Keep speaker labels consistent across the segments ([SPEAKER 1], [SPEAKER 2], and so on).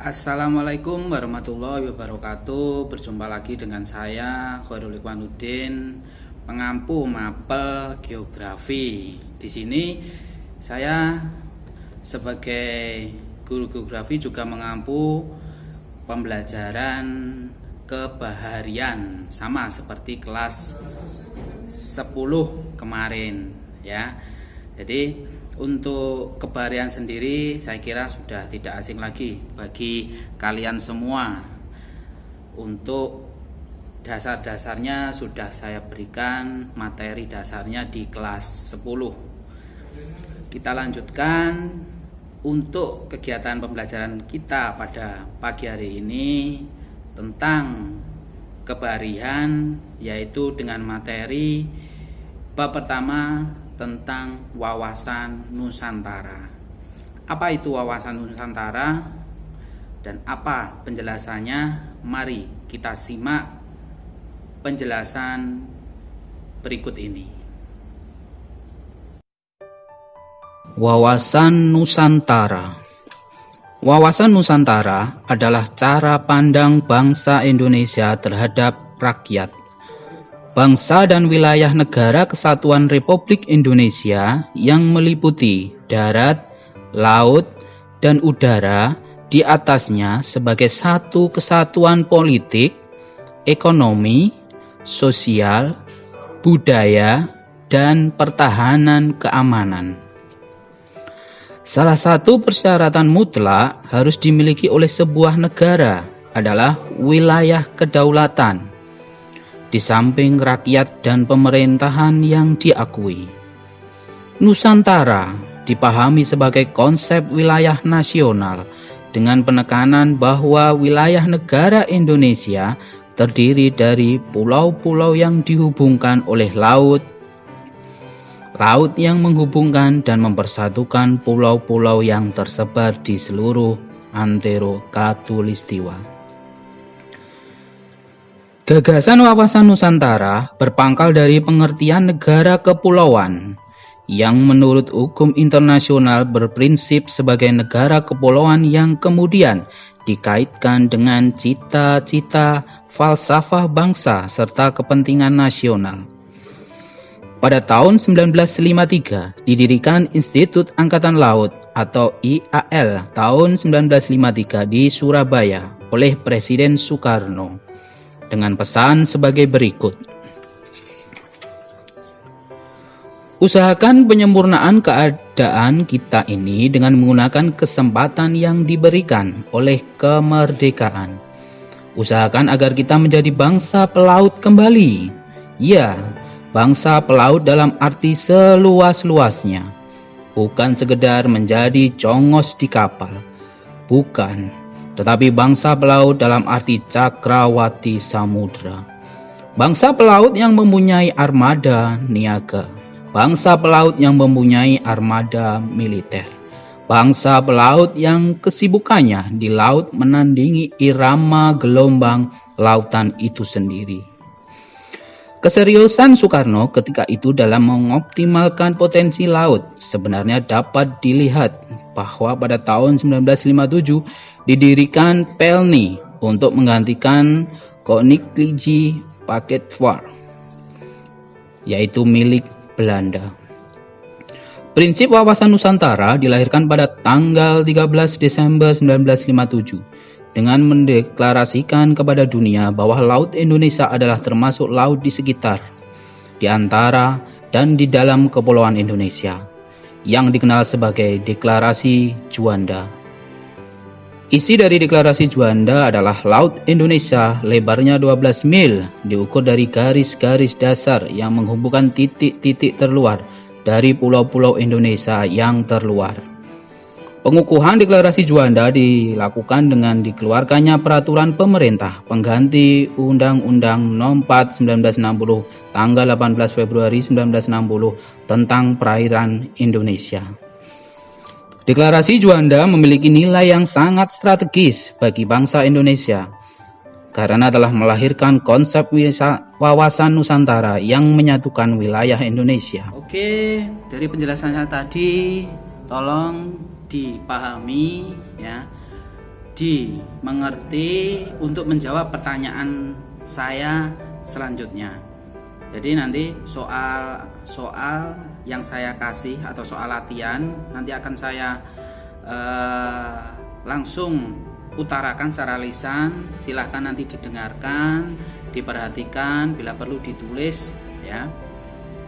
[SPEAKER 1] Assalamualaikum warahmatullahi wabarakatuh. Berjumpa lagi dengan saya Khairul Ikhwanuddin, pengampu mapel geografi. Di sini saya sebagai guru geografi juga mengampu pembelajaran kebaharian, sama seperti kelas 10 kemarin ya. Jadi untuk kebaharian sendiri saya kira sudah tidak asing lagi bagi kalian semua. Untuk dasar-dasarnya sudah saya berikan materi dasarnya di kelas 10. Kita lanjutkan untuk kegiatan pembelajaran kita pada pagi hari ini tentang kebaharian, yaitu dengan materi bab pertama tentang wawasan Nusantara. Apa itu wawasan Nusantara dan apa penjelasannya? Mari kita simak penjelasan berikut ini.
[SPEAKER 2] Wawasan Nusantara. Wawasan Nusantara adalah cara pandang bangsa Indonesia terhadap rakyat, bangsa dan wilayah negara kesatuan Republik Indonesia yang meliputi darat, laut, dan udara di atasnya sebagai satu kesatuan politik, ekonomi, sosial, budaya, dan pertahanan keamanan. Salah satu persyaratan mutlak harus dimiliki oleh sebuah negara adalah wilayah kedaulatan, di samping rakyat dan pemerintahan yang diakui. Nusantara dipahami sebagai konsep wilayah nasional dengan penekanan bahwa wilayah negara Indonesia terdiri dari pulau-pulau yang dihubungkan oleh laut, laut yang menghubungkan dan mempersatukan pulau-pulau yang tersebar di seluruh antero Khatulistiwa. Gagasan wawasan Nusantara berpangkal dari pengertian negara kepulauan yang menurut hukum internasional berprinsip sebagai negara kepulauan yang kemudian dikaitkan dengan cita-cita, falsafah bangsa serta kepentingan nasional. Pada tahun 1953 didirikan Institut Angkatan Laut atau IAL tahun 1953 di Surabaya oleh Presiden Soekarno dengan pesan sebagai berikut. Usahakan penyempurnaan keadaan kita ini dengan menggunakan kesempatan yang diberikan oleh kemerdekaan. Usahakan agar kita menjadi bangsa pelaut kembali. Ya, bangsa pelaut dalam arti seluas-luasnya. Bukan sekedar menjadi congos di kapal. Bukan. Tetapi bangsa pelaut dalam arti cakrawati samudra. Bangsa pelaut yang mempunyai armada niaga. Bangsa pelaut yang mempunyai armada militer. Bangsa pelaut yang kesibukannya di laut menandingi irama gelombang lautan itu sendiri. Keseriusan Soekarno ketika itu dalam mengoptimalkan potensi laut sebenarnya dapat dilihat bahwa pada tahun 1957 didirikan Pelni untuk menggantikan Koninklijke Paketvaart, yaitu milik Belanda. Prinsip wawasan Nusantara dilahirkan pada tanggal 13 Desember 1957 dengan mendeklarasikan kepada dunia bahwa Laut Indonesia adalah termasuk laut di sekitar, di antara, dan di dalam Kepulauan Indonesia, yang dikenal sebagai Deklarasi Juanda. Isi dari Deklarasi Juanda adalah Laut Indonesia lebarnya 12 mil, diukur dari garis-garis dasar yang menghubungkan titik-titik terluar dari pulau-pulau Indonesia yang terluar. Pengukuhan Deklarasi Juanda dilakukan dengan dikeluarkannya peraturan pemerintah pengganti Undang-Undang Nomor 4 1960 tanggal 18 Februari 1960 tentang perairan Indonesia. Deklarasi Juanda memiliki nilai yang sangat strategis bagi bangsa Indonesia karena telah melahirkan konsep wawasan Nusantara yang menyatukan wilayah Indonesia.
[SPEAKER 1] Oke, dari penjelasannya tadi tolong dipahami ya. dimengerti untuk menjawab pertanyaan saya selanjutnya. Jadi nanti soal yang saya kasih atau soal latihan nanti akan saya langsung utarakan secara lisan. Silahkan nanti didengarkan, diperhatikan, bila perlu ditulis ya.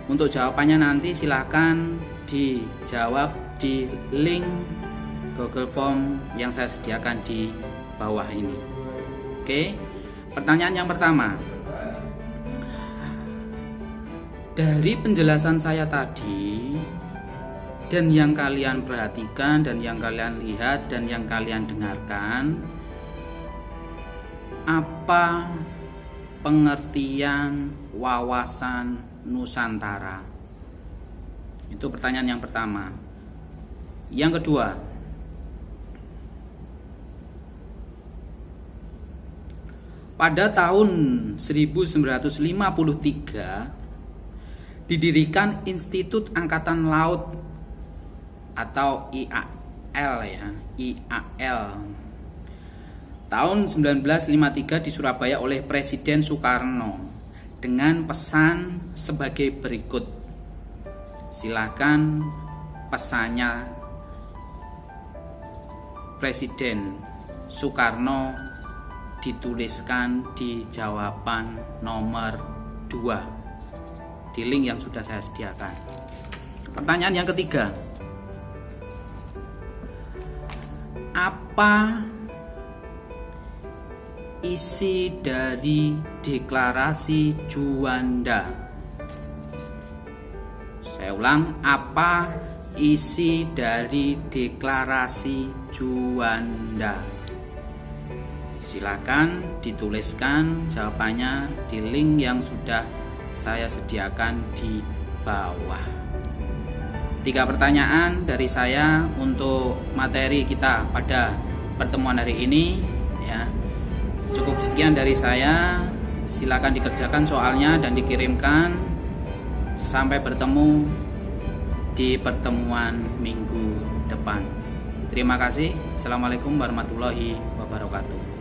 [SPEAKER 1] Untuk jawabannya nanti silahkan dijawab di link Google Form yang saya sediakan di bawah ini. Oke, pertanyaan yang pertama. Dari penjelasan saya tadi dan yang kalian perhatikan dan yang kalian lihat dan yang kalian dengarkan, apa pengertian wawasan Nusantara? Itu pertanyaan yang pertama. Yang kedua, pada tahun 1953 didirikan Institut Angkatan Laut atau IAL ya, IAL. Tahun 1953 di Surabaya oleh Presiden Soekarno dengan pesan sebagai berikut. Silakan pesannya Presiden Soekarno dituliskan di jawaban nomor 2 di link yang sudah saya sediakan. Pertanyaan yang ketiga, apa isi dari deklarasi Juanda? Saya ulang, apa isi dari deklarasi Juanda? Silakan dituliskan jawabannya di link yang sudah saya sediakan di bawah. 3 pertanyaan dari saya untuk materi kita pada pertemuan hari ini ya. Cukup sekian dari saya. Silakan dikerjakan soalnya dan dikirimkan. Sampai bertemu di pertemuan minggu depan. Terima kasih. Assalamualaikum warahmatullahi wabarakatuh.